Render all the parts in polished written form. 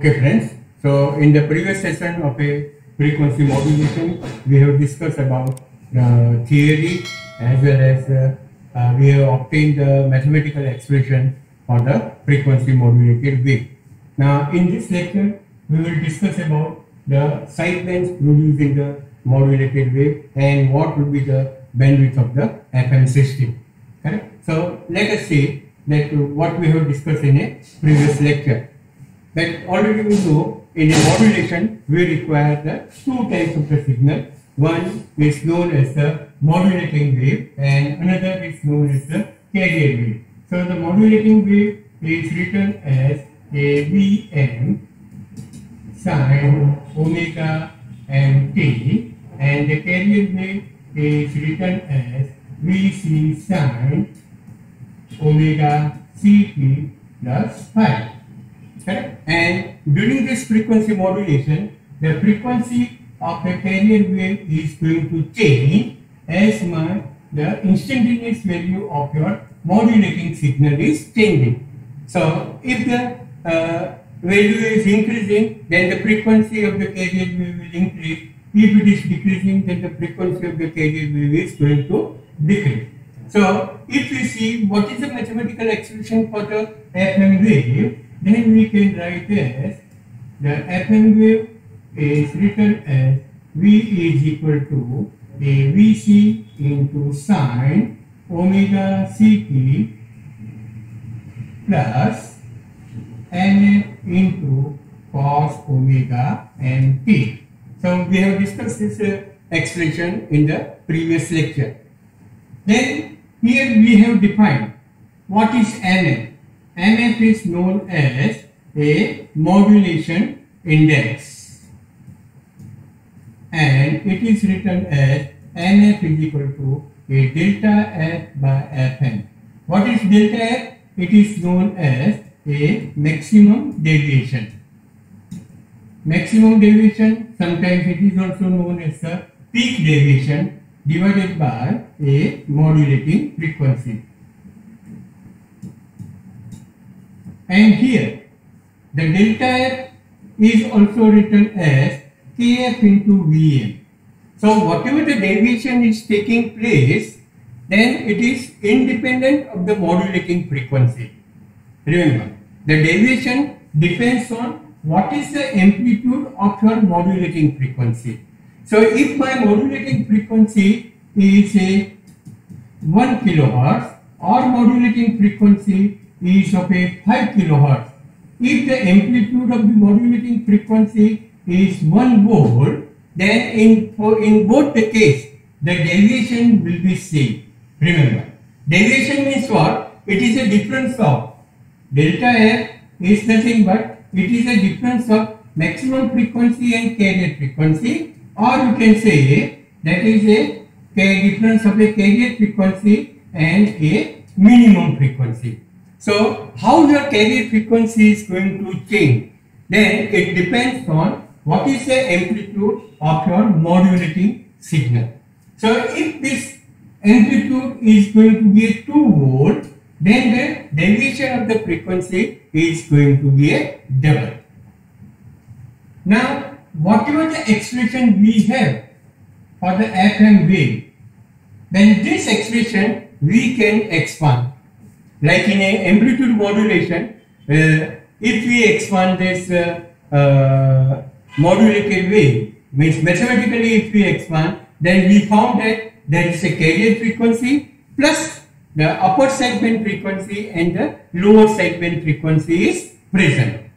Okay friends, so in the previous session of a frequency modulation, we have discussed about the theory as well as we have obtained the mathematical expression for the frequency modulated wave. Now in this lecture, we will discuss about the sidebands produced in the modulated wave and what will be the bandwidth of the FM system. Correct? So let us see that what we have discussed in a previous lecture. That already we know in a modulation we require the two types of the signal. One is known as the modulating wave and another is known as the carrier wave. So the modulating wave is written as a Vm sin omega mt and the carrier wave is written as Vc sin omega ct plus phi. Correct? And during this frequency modulation, the frequency of the carrier wave is going to change as the instantaneous value of your modulating signal is changing. So if the value is increasing, then the frequency of the carrier wave will increase. If it is decreasing, then the frequency of the carrier wave is going to decrease. So if we see what is the mathematical expression for the FM wave, then we can write as the FM wave is written as V is equal to a Vc into sin omega ct plus Nf into cos omega mt. So we have discussed this expression in the previous lecture. Then here we have defined what is Nf. Nf is known as a modulation index and it is written as Nf is equal to a delta f by Fn. What is delta f? It is known as a maximum deviation. Maximum deviation, sometimes it is also known as the peak deviation divided by a modulating frequency. And here the delta f is also written as kf into Vm. So whatever the deviation is taking place, then it is independent of the modulating frequency. Remember, the deviation depends on what is the amplitude of your modulating frequency. So if my modulating frequency is a 1 kilohertz or modulating frequency is of a 5 kilohertz. If the amplitude of the modulating frequency is 1 volt, then in both the case, the deviation will be same. Remember, deviation means what? It is a difference of delta f is nothing but it is a difference of maximum frequency and carrier frequency, or you can say that is a difference of a carrier frequency and a minimum frequency. So how your carrier frequency is going to change? Then it depends on what is the amplitude of your modulating signal. So if this amplitude is going to be a 2 volt, then the deviation of the frequency is going to be a double. Now whatever the expression we have for the FM wave, then this expression we can expand. Like in a amplitude modulation, if we expand this modulated wave, means mathematically if we expand, then we found that there is a carrier frequency plus the upper sideband frequency and the lower sideband frequency is present.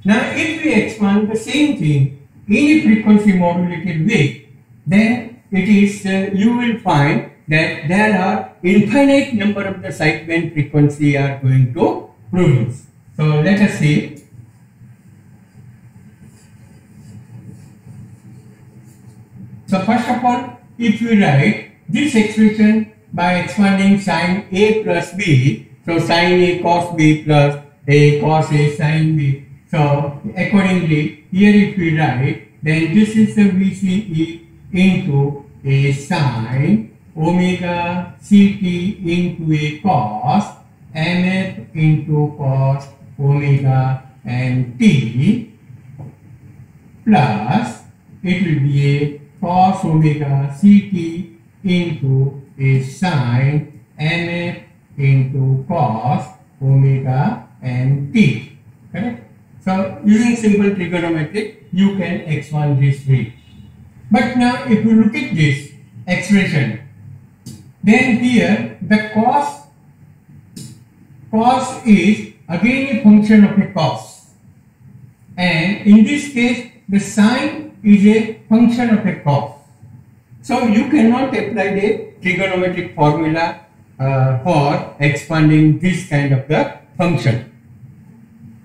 Now if we expand the same thing in a frequency modulated wave, then it is you will find that there are infinite number of the sideband frequency are going to produce. So let us see. So first of all, if we write this expression by expanding sin A plus B, so sin A cos B plus A cos A sin B. So accordingly, here if we write, then this is the VCE into a sin omega ct into a cos mf into cos omega and t plus it will be a cos omega ct into a sin mf into cos omega nt. Correct? So using simple trigonometry, you can expand this way. But now if you look at this expression, then here the cos is again a function of a cos, and in this case the sine is a function of a cos. So you cannot apply the trigonometric formula for expanding this kind of the function.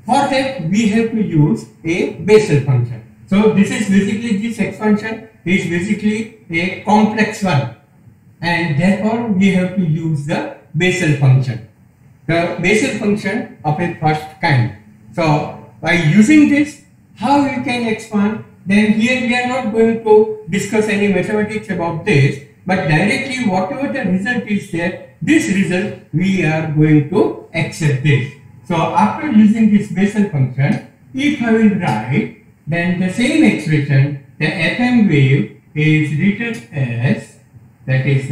For that we have to use a Bessel function. So this is basically, this expansion is basically a complex one, and therefore we have to use the Bessel function, the Bessel function of a first kind. So by using this, how we can expand? Then here we are not going to discuss any mathematics about this, but directly whatever the result is there, this result we are going to accept this. So after using this Bessel function, if I will write, then the same expression, the FM wave is written as, that is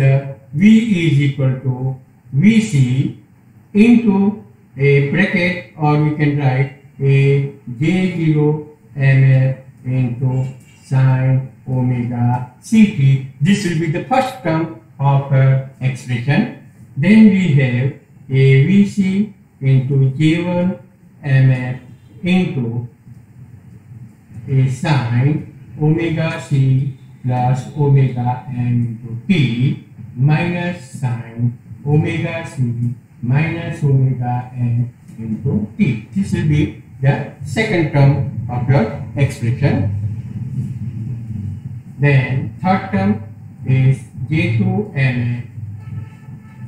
V is equal to Vc into a bracket, or we can write a J0 mf into sine omega ct. This will be the first term of expression. Then we have a Vc into J1 mf into a sine omega c plus omega m into t minus sine omega c minus omega m into t. This will be the second term of your expression. Then third term is J2 mf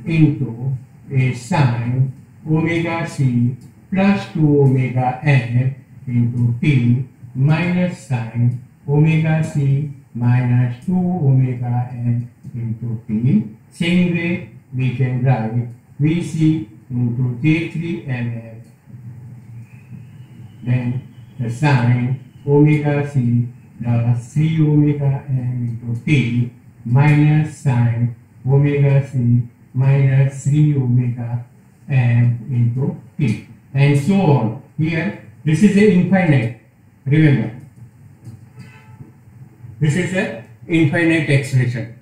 into a sine omega c plus 2 omega m into t minus sine omega c minus 2 omega m into t. Same way we can write Vc into J3 mf, then the sine omega c plus 3 omega m into t minus sine omega c minus 3 omega m into t, and so on. Here this is a infinite, remember, this is a infinite expression.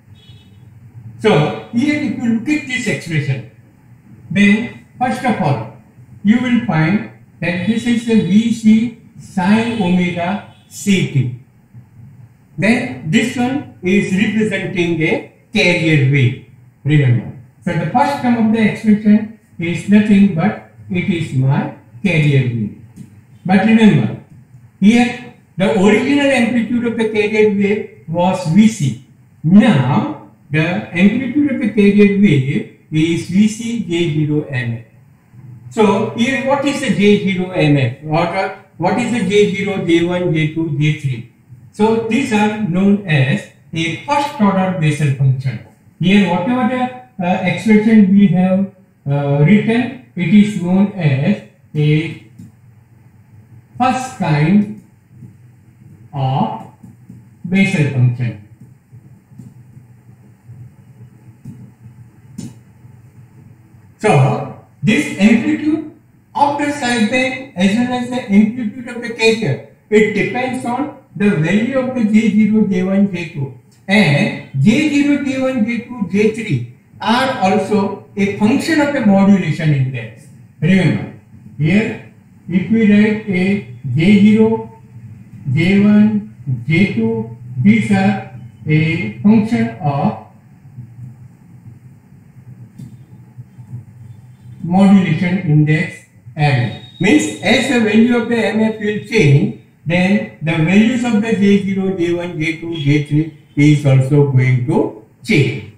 So here if you look at this expression, then first of all you will find that this is a Vc sine omega ct. Then this one is representing a carrier wave, remember. So the first term of the expression is nothing but it is my carrier wave. But remember, here the original amplitude of the carrier wave was Vc. Now the amplitude of the carrier wave is Vc J0 mf. So here what is the J0 mf, or what is the J0, J1, J2, J3? So these are known as a first order Bessel function. Here whatever the expression we have written, it is known as a first kind of Bessel function. So this amplitude of the sideband as well as the amplitude of the carrier, it depends on the value of the J0, J1, J2, and J0, J1, J2, J3 are also a function of a modulation index. Remember, here if we write a J0, J1, J2, these are a function of modulation index M. Means as the value of the MF will change, then the values of the J0, J1, J2, J3 is also going to change.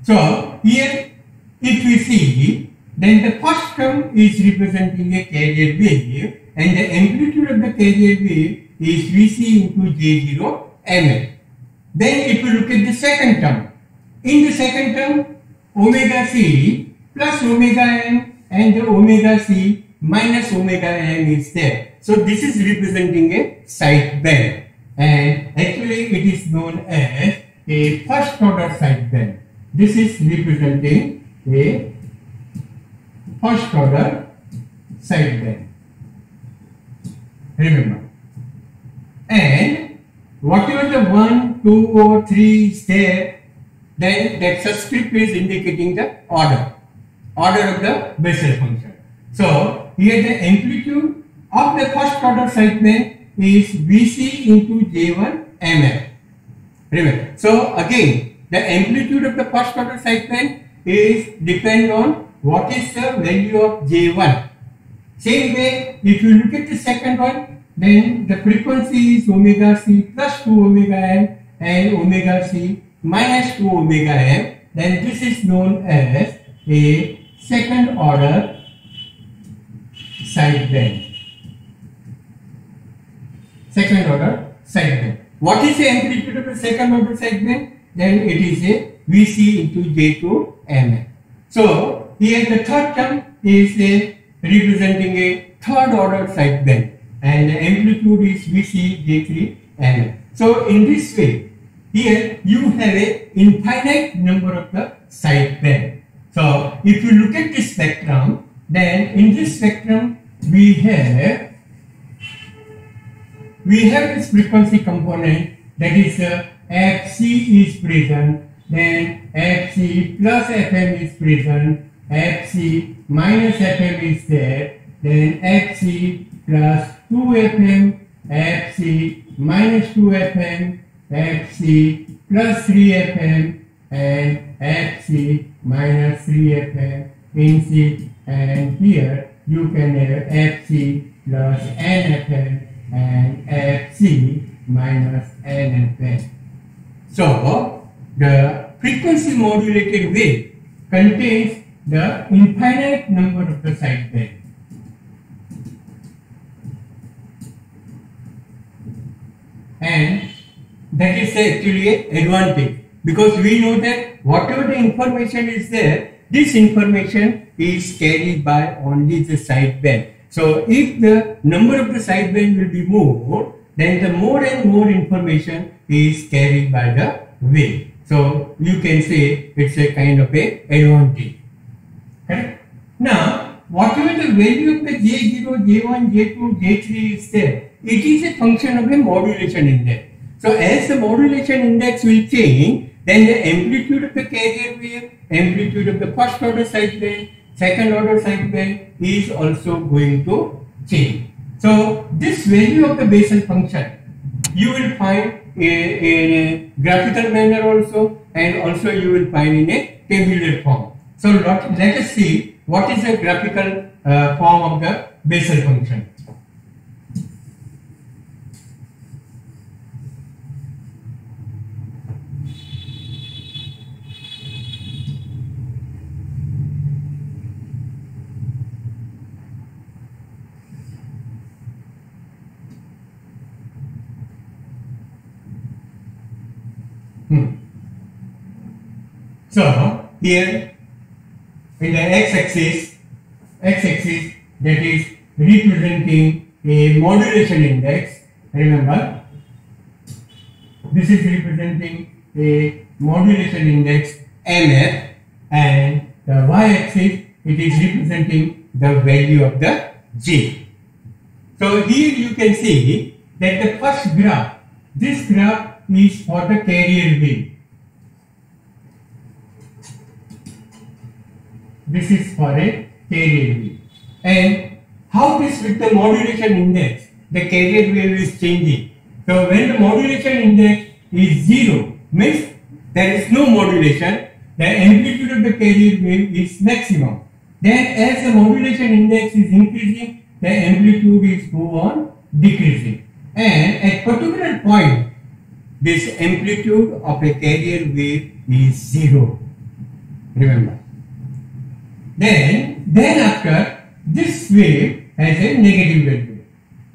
So here if we see, then the first term is representing a carrier wave, and the amplitude of the carrier wave is Vc into J0 mf. Then if you look at the second term, in the second term omega c plus omega m and the omega c minus omega m is there. So this is representing a side band. and actually it is known as a first order sideband. This is representing a first order sideband. Remember. And whatever the 1, 2 or 3 is there, then that subscript is indicating the order of the Bessel function. So here the amplitude of the first order sideband is Vc into J1 MF. Remember. So again, the amplitude of the first order sideband is depend on what is the value of J1. Same way, if you look at the second one, then the frequency is omega c plus 2 omega m and omega c minus 2 omega m. Then this is known as a second order sideband. Second order sideband. What is the amplitude of the second order sideband? Then it is a Vc into J2 MF. So here the third term is representing a third order sideband, and the amplitude is Vc J3 MF. So in this way, here you have a infinite number of the sideband. So if you look at this spectrum, then in this spectrum we have this frequency component, that is Fc is present, then Fc plus Fm is present, Fc minus Fm is there, then Fc plus 2Fm, Fc minus 2Fm, Fc plus 3Fm, and Fc minus 3Fm in C, and here you can have Fc plus NFM and Fc minus NFM. So the frequency modulated wave contains the infinite number of the sideband. And that is actually an advantage, because we know that whatever the information is there, this information is carried by only the sideband. So if the number of the sideband will be more, then the more and more information is carried by the wave. So you can say it's a kind of a advantage. Correct? Now, whatever the value of the J0, J1, J2, J3 is there, it is a function of a modulation index. So as the modulation index will change, then the amplitude of the carrier wave, amplitude of the first order sideband, second order sideband is also going to change. So this value of the Bessel function you will find in a graphical manner also, and also you will find in a tabular form. So let us see what is the graphical form of the Bessel function. So here in the x-axis that is representing a modulation index. Remember, this is representing a modulation index MF, and the y-axis it is representing the value of the J. So here you can see that the first graph, this graph is for the carrier wave. This is for a carrier wave. And how this with the modulation index, the carrier wave is changing. So when the modulation index is 0, means there is no modulation, the amplitude of the carrier wave is maximum. Then as the modulation index is increasing, the amplitude is go on decreasing. And at particular point, this amplitude of a carrier wave is 0. Remember. Then after, this wave has a negative value.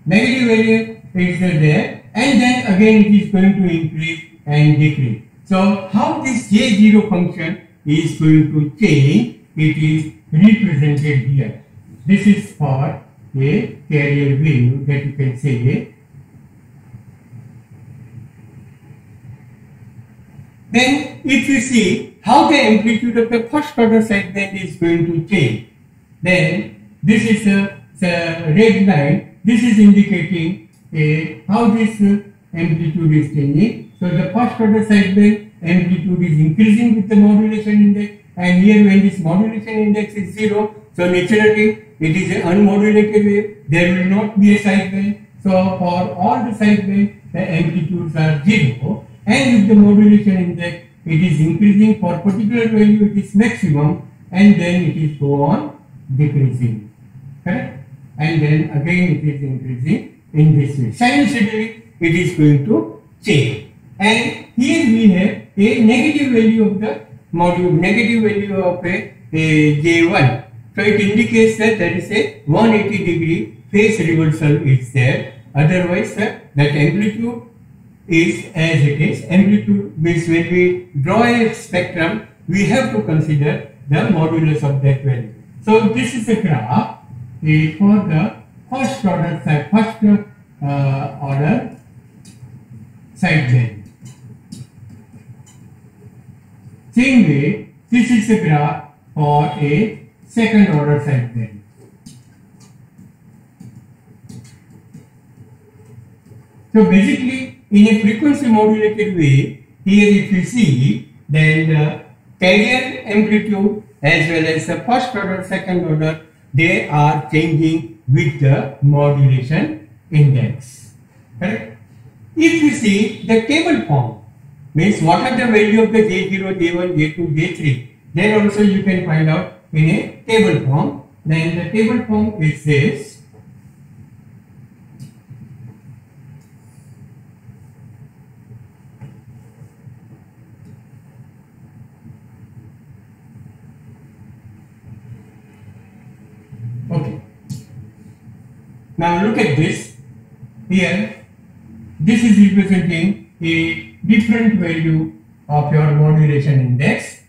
Negative value is there, and then again it is going to increase and decrease. So how this J0 function is going to change, it is represented here. This is for a carrier wave that you can say Then if you see how the amplitude of the first order sideband is going to change, then this is the red line. This is indicating how this amplitude is changing. So the first order sideband amplitude is increasing with the modulation index, and here when this modulation index is 0, so naturally it is an unmodulated wave, there will not be a sideband. So for all the sideband the amplitudes are 0, and with the modulation index it is increasing. For particular value it is maximum, and then it is go on decreasing, correct? And then again it is increasing in this way. Sinusoidally it is going to change. And here we have a negative value of the module, negative value of a J1. So it indicates that there is a 180 degree phase reversal is there. Otherwise that amplitude is as it is. Amplitude means when we draw a spectrum, we have to consider the modulus of that value. So this is a graph for the first order sideband. Same way, this is a graph for a second order sideband. So basically, in a frequency modulated way, here if you see, then the carrier amplitude as well as the first order, second order, they are changing with the modulation index. Correct? If you see the table form, means what are the value of the J0, J1, J2, J3, then also you can find out in a table form. Then the table form is this. Okay. Now look at this. Here, this is representing a different value of your modulation index.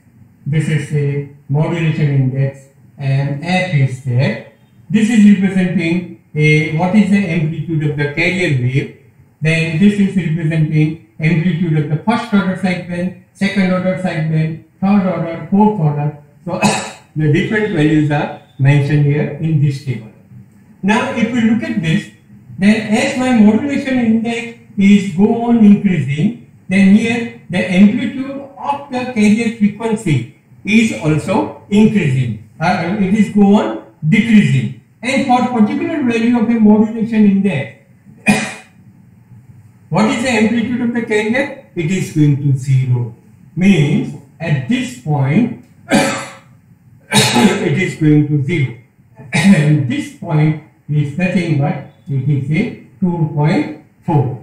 This is a modulation index and F is there. This is representing a what is the amplitude of the carrier wave. Then this is representing amplitude of the first order sideband, second order sideband, third order, fourth order. So the different values are mentioned here in this table. Now if we look at this, then as my modulation index is go on increasing, then here the amplitude of the carrier frequency is also increasing. It is go on decreasing. And for particular value of a modulation index, what is the amplitude of the carrier? It is going to 0. Means at this point it is going to 0. And this point is nothing but it is a 2.4.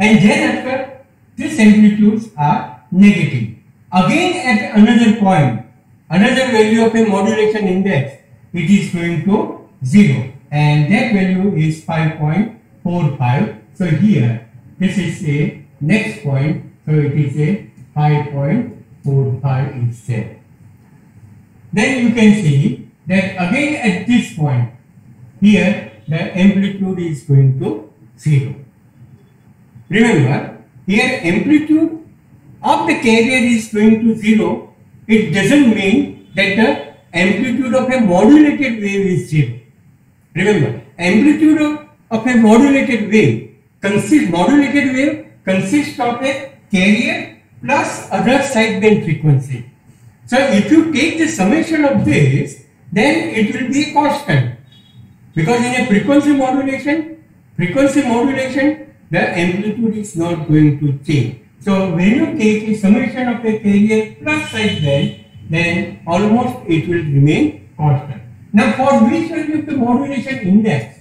And then after these amplitudes are negative. Again at another point, another value of a modulation index, it is going to 0. And that value is 5.45. So here, this is a next point. So it is a 5.45 is there. Then you can see that again at this point, here the amplitude is going to 0. Remember, here amplitude of the carrier is going to 0. It doesn't mean that the amplitude of a modulated wave is 0. Remember, amplitude of a modulated wave consists of a carrier plus other sideband frequency. So if you take the summation of this, then it will be constant. Because in a frequency modulation, the amplitude is not going to change. So when you take a summation of a carrier plus sideband, then almost it will remain constant. Now for which value of the modulation index?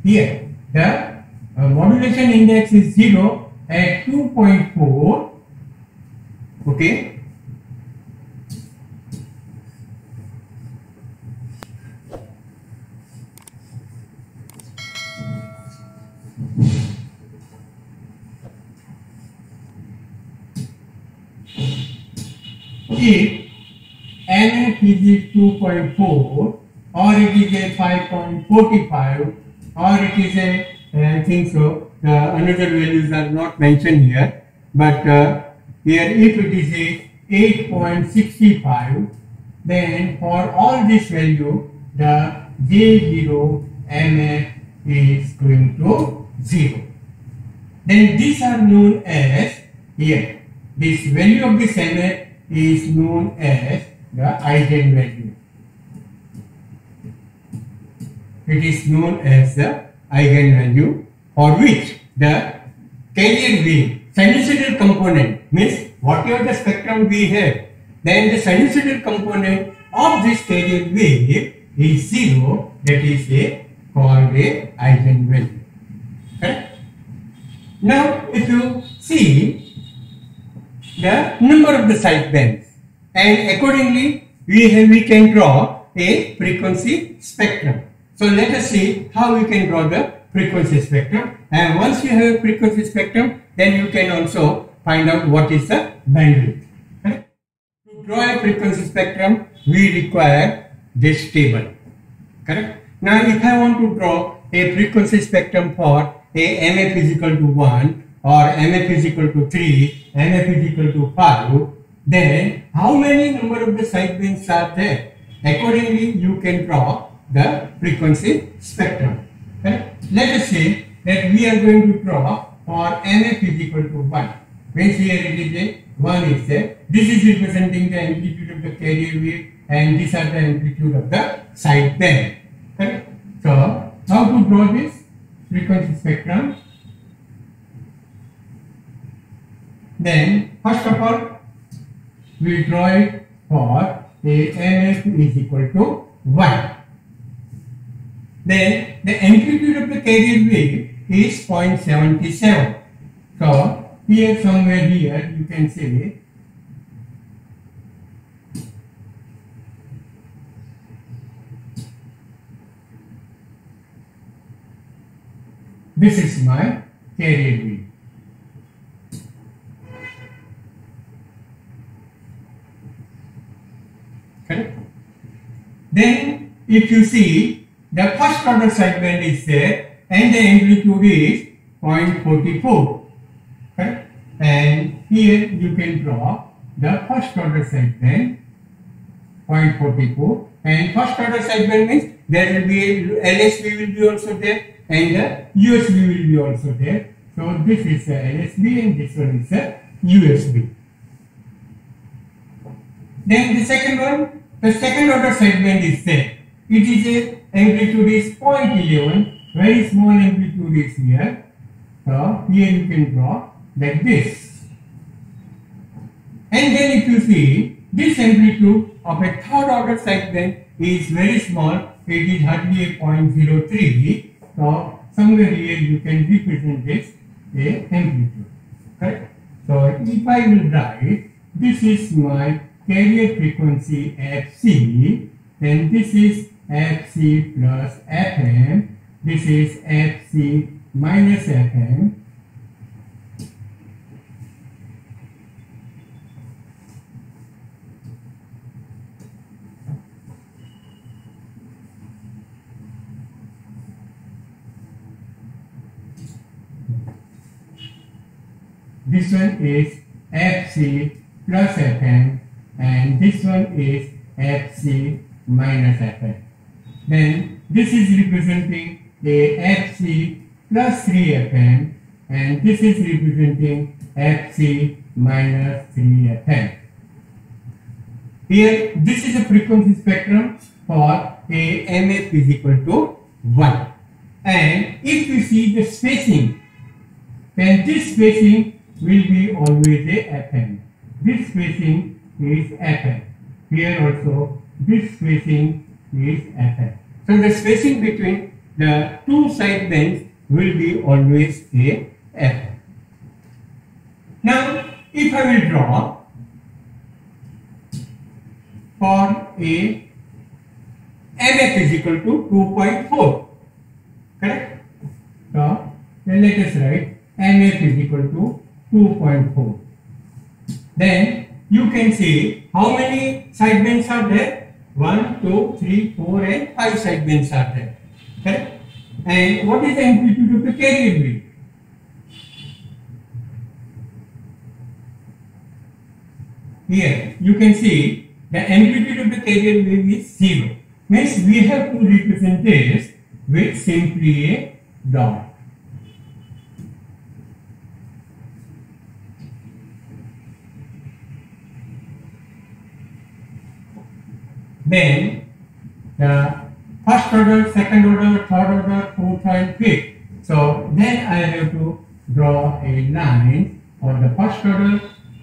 Here the modulation index is 0 at 2.4. Okay. If NF is 2.4 or it is a 5.45 or it is a I think so another values are not mentioned here, but here if it is a 8.65, then for all this value the J0 MF is going to 0. Then these are known as, here this value of this MF is known as the eigenvalue. It is known as the eigenvalue for which the carrier wave sinusoidal component, means whatever the spectrum we have, then the sinusoidal component of this carrier wave is 0, that is called a eigenvalue. Correct? Now if you see the number of the side bands, and accordingly we can draw a frequency spectrum. So let us see how we can draw the frequency spectrum, and once you have a frequency spectrum, then you can also find out what is the bandwidth. Correct? To draw a frequency spectrum, we require this table. Correct? Now if I want to draw a frequency spectrum for a MF is equal to 1 or MF is equal to 3, MF is equal to 5, then how many number of the side bands are there? Accordingly you can draw the frequency spectrum. Correct? Let us say that we are going to draw for MF is equal to 1. Means here it is a 1 is there. This is representing the amplitude of the carrier wave, and these are the amplitude of the side band. Correct? So how to draw this frequency spectrum? Then first of all we draw it for a MF is equal to 1. Then the amplitude of the carrier wave is 0.77. So here somewhere here you can say this is my carrier wave. Correct? Then if you see, the first order sideband is there and the amplitude is 0.44. Correct? And here you can draw the first order sideband 0.44, and first order sideband means there will be LSB will be also there and the USB will be also there. So this is the LSB and this one is the USB. Then the second one, the second order sideband is there. It is a amplitude is 0.11, very small amplitude is here. So here you can draw like this. And then if you see, this amplitude of a third order sideband is very small, it is hardly a 0.03. So somewhere here you can represent this a amplitude. Correct? So if I will write, this is my carrier frequency Fc, then this is Fc plus Fm, this is Fc minus Fm, this one is Fc plus Fm, and this one is Fc minus Fm. Then this is representing a Fc plus 3Fm, and this is representing Fc minus 3Fm. Here this is a frequency spectrum for a MF is equal to 1. And if you see the spacing, then this spacing will be always a Fm. This spacing is Fm. Here also this spacing is Fm. So the spacing between the two side bands will be always a Fm. Now if I will draw for a MF is equal to 2.4, correct? So then let us write MF is equal to 2.4. Then you can see how many side bands are there? 1, 2, 3, 4 and 5 side bands are there. Correct? And what is the amplitude of the carrier wave? here you can see the amplitude of the carrier wave is 0. Means we have to represent this with simply a dot. Then the first order, second order, third order, fourth and fifth. So then I have to draw a line for the first order,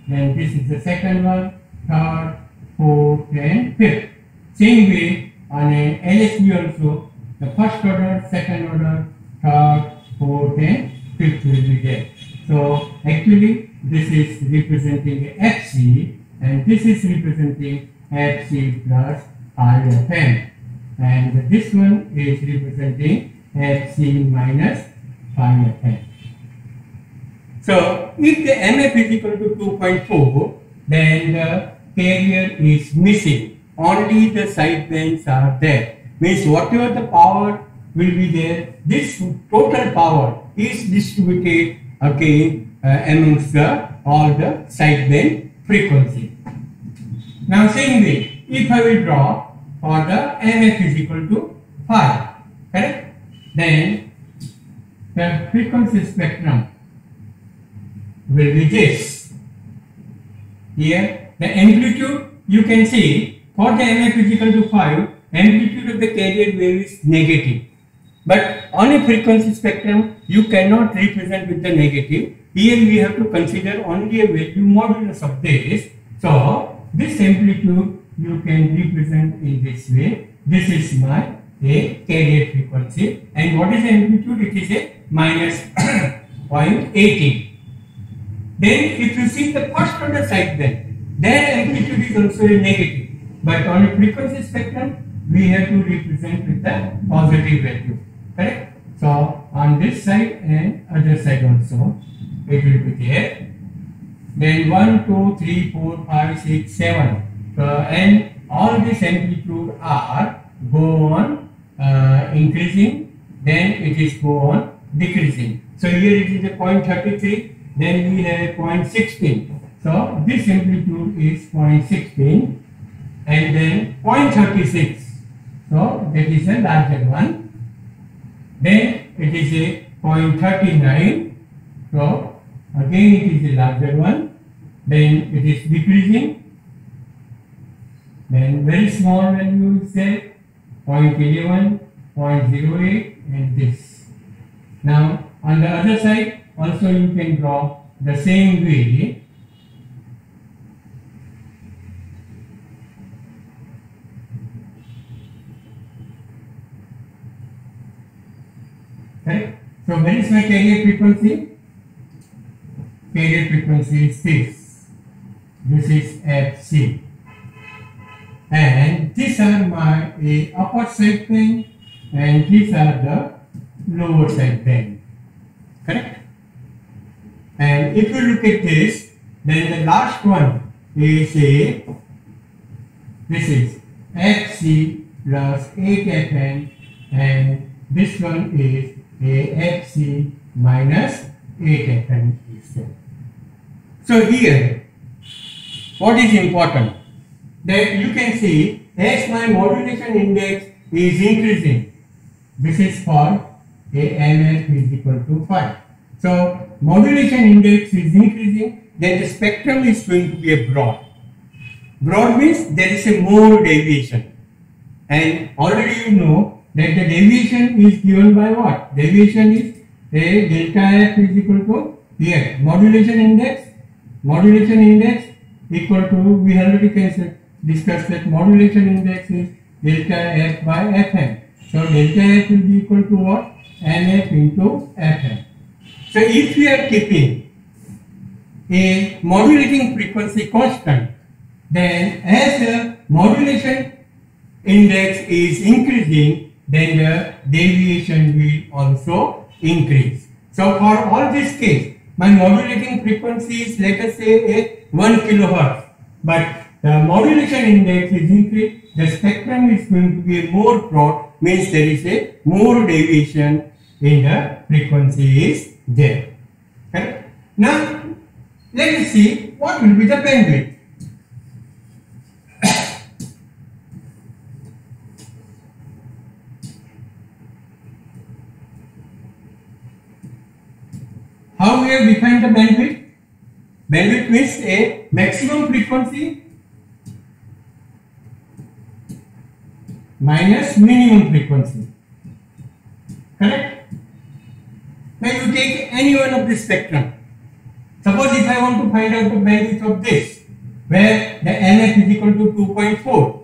then this is the second one, third, fourth and fifth. Same way on a LSB also, the first order, second order, third, fourth and fifth will be there. So actually this is representing FC and this is representing FC plus IFM, and this one is representing FC minus IFM. So if the MF is equal to 2.4, then the carrier is missing. Only the side bands are there. Means whatever the power will be there, this total power is distributed again amongst all the side band frequency. Now same way, if I will draw for the MF is equal to 5, correct? Then the frequency spectrum will be this. Here the amplitude you can see for the MF is equal to 5, amplitude of the carrier wave is negative. But on a frequency spectrum you cannot represent with the negative. Here we have to consider only a value modulus of this. So this amplitude you can represent in this way. This is my a carrier frequency, and what is the amplitude? It is a minus 0.18. Then if you see the first order side band, their amplitude is also a negative, but on a frequency spectrum we have to represent with the positive value, correct? So on this side and other side also it will be there. Then 1, 2, 3, 4, 5, 6, 7. And all this amplitude are go on increasing, then it is go on decreasing. So here it is a 0.33, then we have 0.16. So this amplitude is 0.16 and then 0.36. So that is a larger one. Then it is a 0.39. So again it is a larger one. Then it is decreasing. Then very small value is there, 0.11, 0.08 and this. Now on the other side also you can draw the same way. Right? So where is my carrier frequency? Carrier frequency is this. This is FC. And these are my upper side band and these are the lower side band, correct? And if you look at this, then the last one is this is FC plus 8FM and this one is FC minus 8FM. So here, what is important? That you can see as my modulation index is increasing, this is for MF is equal to 5. So modulation index is increasing, then the spectrum is going to be a broad. Broad means there is a more deviation, and already you know that the deviation is given by what? Deviation is a delta F is equal to here modulation index equal to, we already can discuss that modulation index is delta F by Fm. So delta F will be equal to what? MF into Fm. So if we are keeping a modulating frequency constant, then as the modulation index is increasing, then the deviation will also increase. So for all this case, my modulating frequency is, let us say, a 1 kilohertz, but the modulation index is increased, the spectrum is going to be more broad, means there is a more deviation in the frequency is there. Okay? Now let us see what will be the bandwidth. define the bandwidth? Bandwidth means a maximum frequency minus minimum frequency. Correct? Now you take any one of this spectrum. Suppose if I want to find out the bandwidth of this, where the NF is equal to 2.4,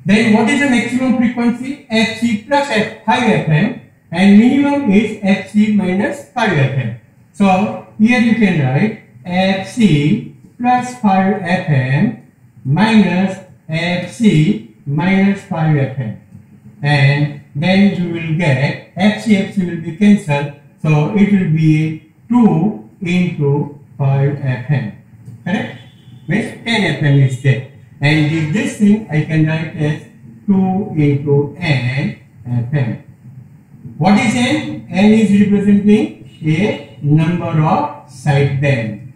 then what is the maximum frequency? Fc plus 5 FM, and minimum is Fc minus 5 FM. So here you can write Fc plus 5 FM minus Fc minus 5 FM, and then you will get Fc will be cancelled, so it will be 2 into 5 FM. Correct? Means 10 FM is there. And this thing I can write as 2 into n FM. What is n? N is representing a number of sideband.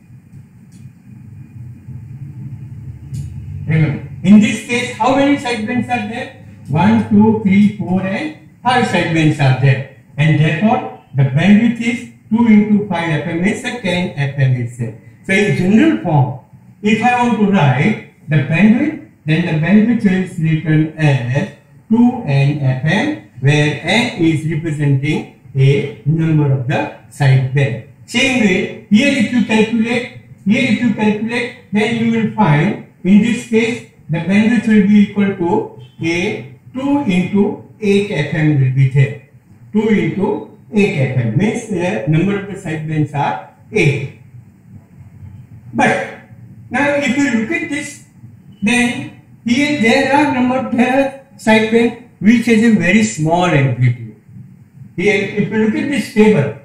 Remember, in this case, how many sidebands are there? 1, 2, 3, 4 and 5 sidebands are there. And therefore, the bandwidth is 2 into 5 FM is 10 FM is there. So in general form, if I want to write the bandwidth, then the bandwidth is written as 2n FM, where n is representing a number of the sideband. Same way, here if you calculate, then you will find in this case the bandwidth will be equal to a 2 into 8 FM will be there. 2 into 8 FM means the number of the sidebands are 8. But now if you look at this, then here there are sideband which has a very small amplitude. Here if you look at this table,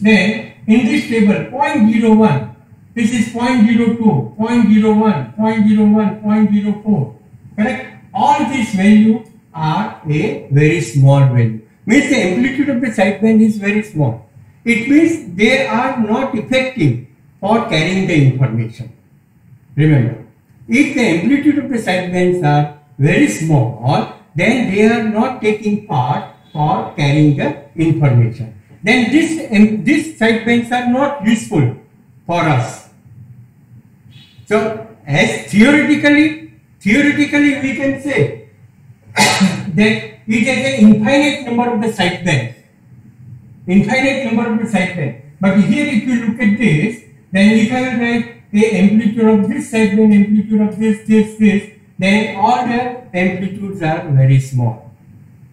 then in this table 0.01, this is 0.02, 0.01, 0.01, 0.04, correct? All these values are a very small value. Means the amplitude of the sideband is very small. It means they are not effective for carrying the information. Remember, if the amplitude of the sidebands are very small, then they are not taking part for carrying the information. Then these sidebands are not useful for us. So, as theoretically we can say that it has an infinite number of the sidebands. But here if you look at this, then if I will write the amplitude of this sideband, amplitude of this, then all the amplitudes are very small.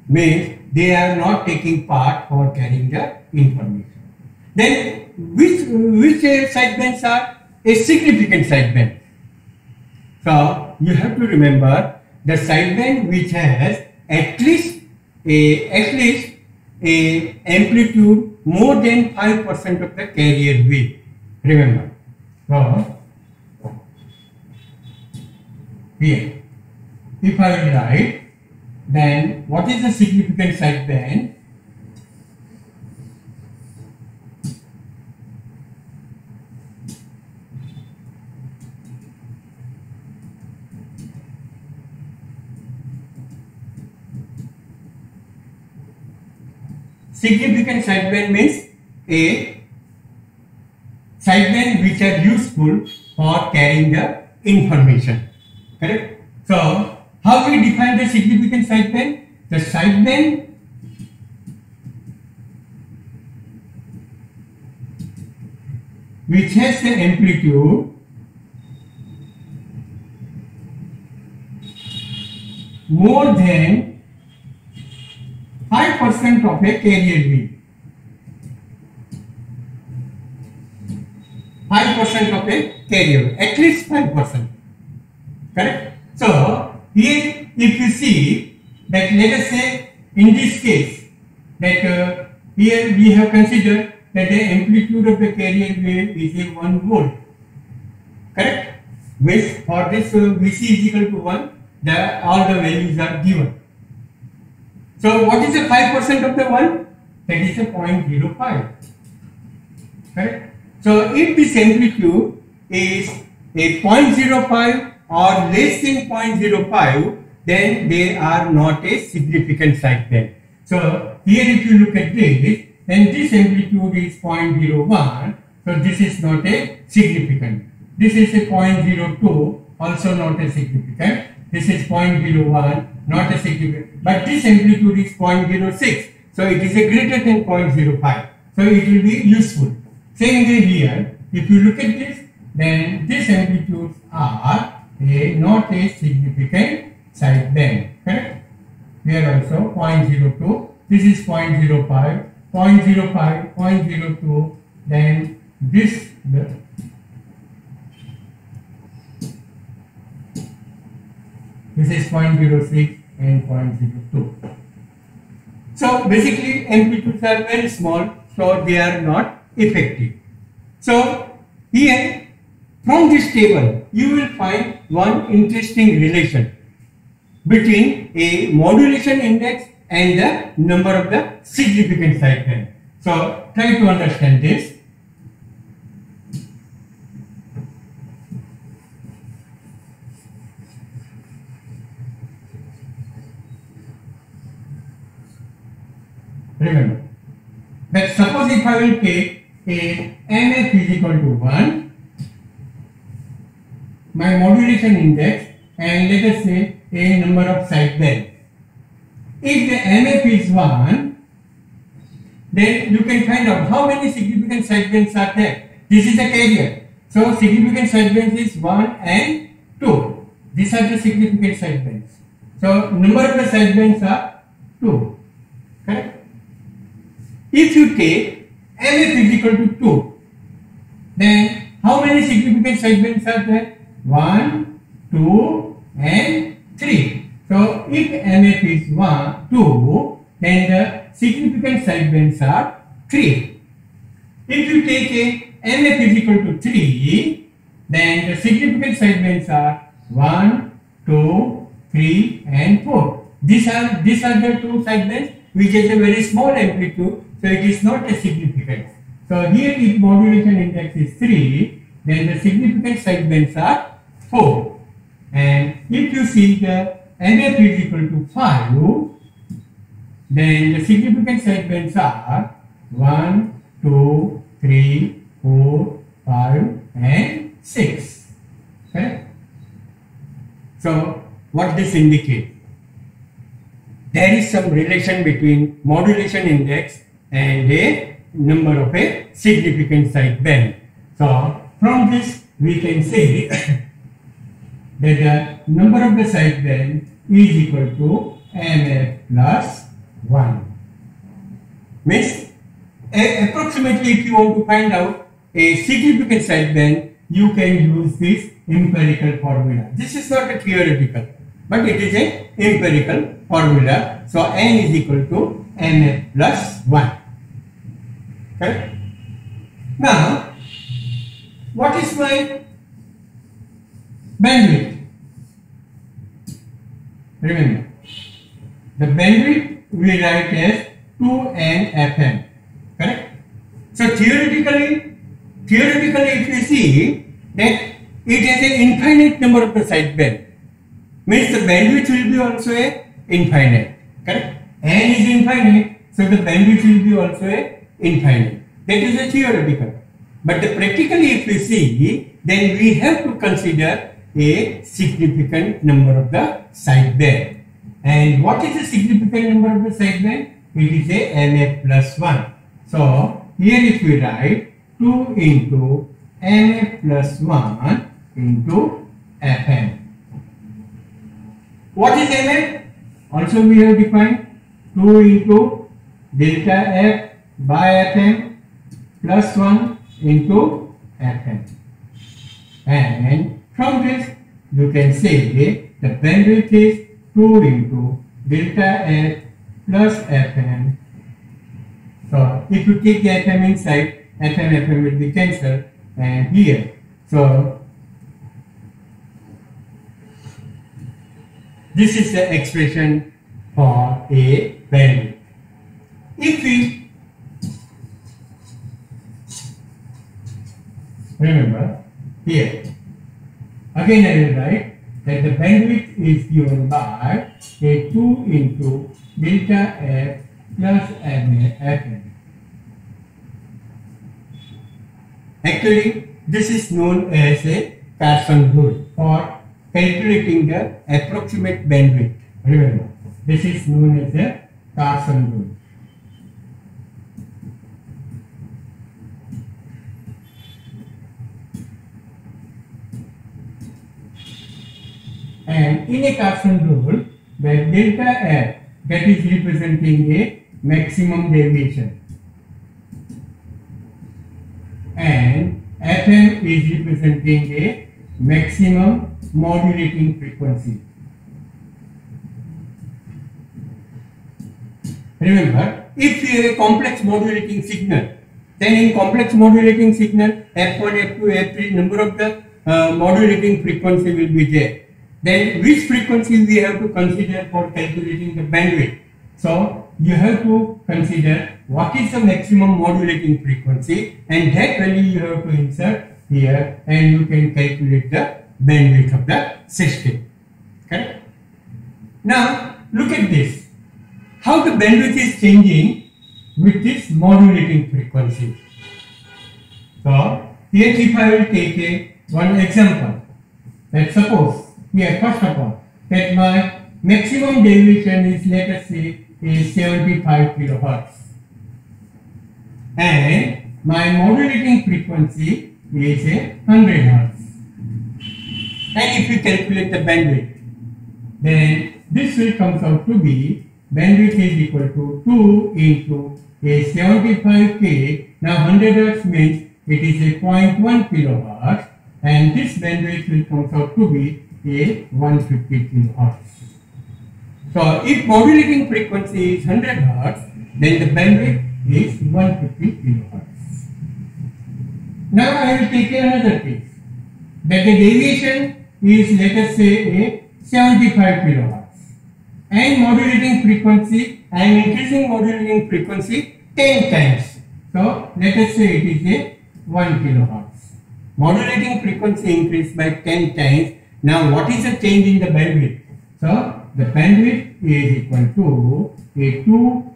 Means they are not taking part for carrying the information. Then which sidebands are a significant sideband? So you have to remember the sideband which has at least a amplitude more than 5% of the carrier wave. Remember. So here, if I will write, then what is the significant sideband? Significant sideband means a sideband which are useful for carrying the information. Correct? So, how we define the significant sideband? The sideband which has the amplitude more than 5% of a carrier wave. 5% of a carrier, at least 5%. Correct? So, here if you see that, let us say in this case that here we have considered that the amplitude of the carrier wave is a 1 volt. Correct? Which for this Vc is equal to 1, all the values are given. So what is the 5% of the 1? That is a 0.05. Correct? So if this amplitude is a 0.05 or less than 0.05, then they are not a significant sideband. So here if you look at this, then this amplitude is 0.01, So this is not a significant. This is a 0.02, also not a significant. This is 0.01, not a significant. But this amplitude is 0.06. So it is a greater than 0.05. So it will be useful. Same way here, if you look at this, then these amplitudes are not a significant sideband. Correct? Here also 0.02. This is 0.05, 0.05, 0.02. Then this is 0.06 and 0.02. So basically amplitudes are very small, so they are not effective. So here from this table you will find one interesting relation between a modulation index and the number of the significant sideband. So try to understand this. Remember that suppose if I will take a MF is equal to 1, my modulation index, and let us say a number of sideband. If the MF is 1, then you can find out how many significant sidebands are there. This is a carrier. So significant sidebands is 1 and 2. These are the significant sidebands. So number of the sidebands are 2. Correct? If you take MF is equal to 2, then how many significant sidebands are there? 1, 2 and 3. So if MF is 2, then the significant sidebands are 3. If you take a MF is equal to 3, then the significant sidebands are 1, 2, 3 and 4. These are the two sidebands which has a very small amplitude, so it is not a significant. So here if modulation index is 3, then the significant sidebands are 4. And if you see the MF is equal to 5, then the significant sidebands are 1, 2, 3, 4, 5 and 6. Correct? So what this indicates? There is some relation between modulation index and a number of a significant sideband. So from this we can say that the number of the sideband is equal to MF plus 1. Means approximately if you want to find out a significant sideband, you can use this empirical formula. This is not a theoretical, but it is a empirical formula. So n is equal to MF plus 1. Okay? Now, what is my bandwidth? Remember, the bandwidth we write as 2n Fm. Correct? So theoretically if you see that it has an infinite number of the sideband, means the bandwidth will be also a infinite. Correct? N is infinite, so the bandwidth will be also a infinite. That is a theoretical. But the practically if you see, then we have to consider a significant number of the sideband. And what is the significant number of the sideband? It is a MF plus 1. So here if we write 2 into MF plus 1 into Fm. What is MF? Also we have defined 2 into delta F by Fm plus 1 into Fm. And from this you can say the bandwidth is 2 into delta F plus Fm. So if you take the Fm inside, Fm will be cancelled, and here. So this is the expression for a bandwidth. If we remember here, again I will write that the bandwidth is given by a 2 into delta F plus Fm. Actually, this is known as a Carson rule for calculating the approximate bandwidth. Remember, this is known as a Carson rule. And in a Carson rule, where delta F, that is representing a maximum deviation, and Fm is representing a maximum modulating frequency. Remember, if you have a complex modulating signal, then in complex modulating signal, F1, F2, F3, number of the modulating frequency will be there. Then which frequency we have to consider for calculating the bandwidth? So you have to consider what is the maximum modulating frequency, and that value you have to insert here, and you can calculate the bandwidth of the system. Correct? Now look at this. How the bandwidth is changing with this modulating frequency. So here if I will take one example, let's suppose here first of all that my maximum deviation is, let us say, is 75 kilohertz, and my modulating frequency is 100 hertz. And if you calculate the bandwidth, then this will come out to be bandwidth is equal to 2 into a 75k. Now 100 hertz means it is a 0.1 kilohertz, and this bandwidth will come out to be a 150 kilohertz. So if modulating frequency is 100 hertz, then the bandwidth is 150 kilohertz. Now I will take another case that the deviation is, let us say, a 75 kilohertz, and modulating frequency, I am increasing modulating frequency 10 times. So let us say it is a 1 kilohertz. Modulating frequency increased by 10 times. Now what is the change in the bandwidth? So the bandwidth is equal to a 2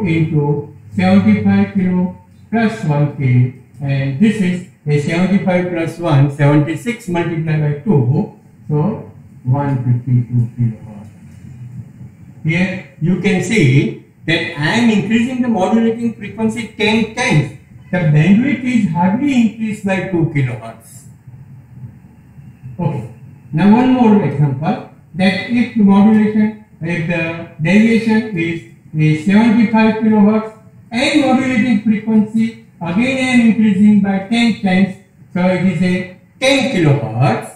into 75 kilo plus 1k, and this is a 75 plus 1, 76 multiplied by 2, so 152 kilohertz. Here you can see that I am increasing the modulating frequency 10 times. The bandwidth is hardly increased by 2 kilohertz. Okay. Now one more example, that if the deviation is 75 kilohertz and modulating frequency again I am increasing by 10 times, so it is a 10 kilohertz,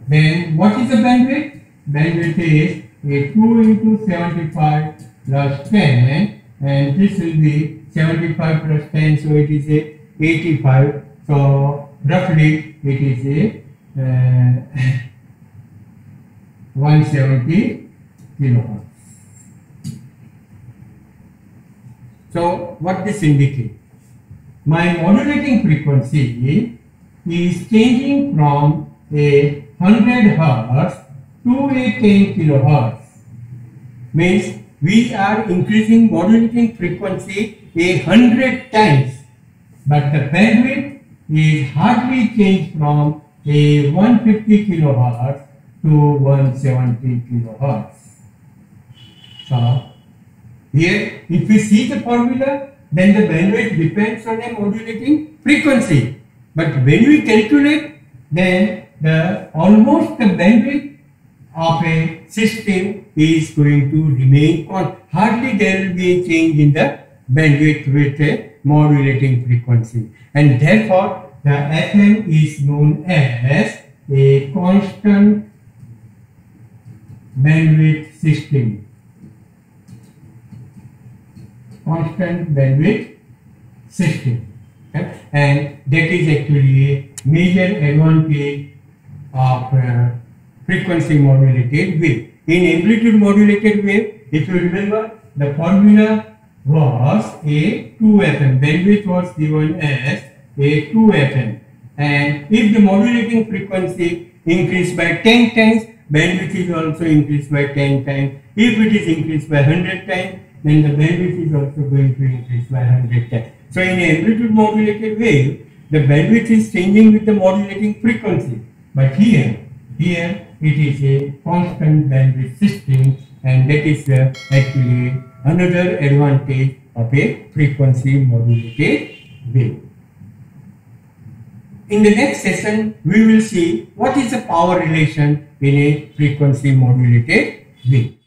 then what is the bandwidth? Bandwidth is a 2 into 75 plus 10, and this will be 75 plus 10, so it is a 85, so roughly it is a 170 kilohertz. So what this indicates? My modulating frequency is changing from a 100 hertz to a 10 kilohertz. Means we are increasing modulating frequency 100 times, but the bandwidth is hardly changed from a 150 kilohertz to 170 kilohertz. So here if we see the formula, then the bandwidth depends on a modulating frequency, but when we calculate, then almost the bandwidth of a system is going to remain on. Hardly there will be a change in the bandwidth with a modulating frequency, and therefore the Fm is known as a constant bandwidth system. Constant bandwidth system, okay? And that is actually a major advantage of frequency modulated wave. In amplitude modulated wave, if you remember, the formula was a 2Fm, bandwidth was given as a 2Fm, and if the modulating frequency increased by 10 times, bandwidth is also increased by 10 times. If it is increased by 100 times, then the bandwidth is also going to increase by 100 times. So in an amplitude modulated wave, the bandwidth is changing with the modulating frequency. But here it is a constant bandwidth system, and that is actually another advantage of a frequency modulated wave. In the next session, we will see what is the power relation in a frequency modulated wave.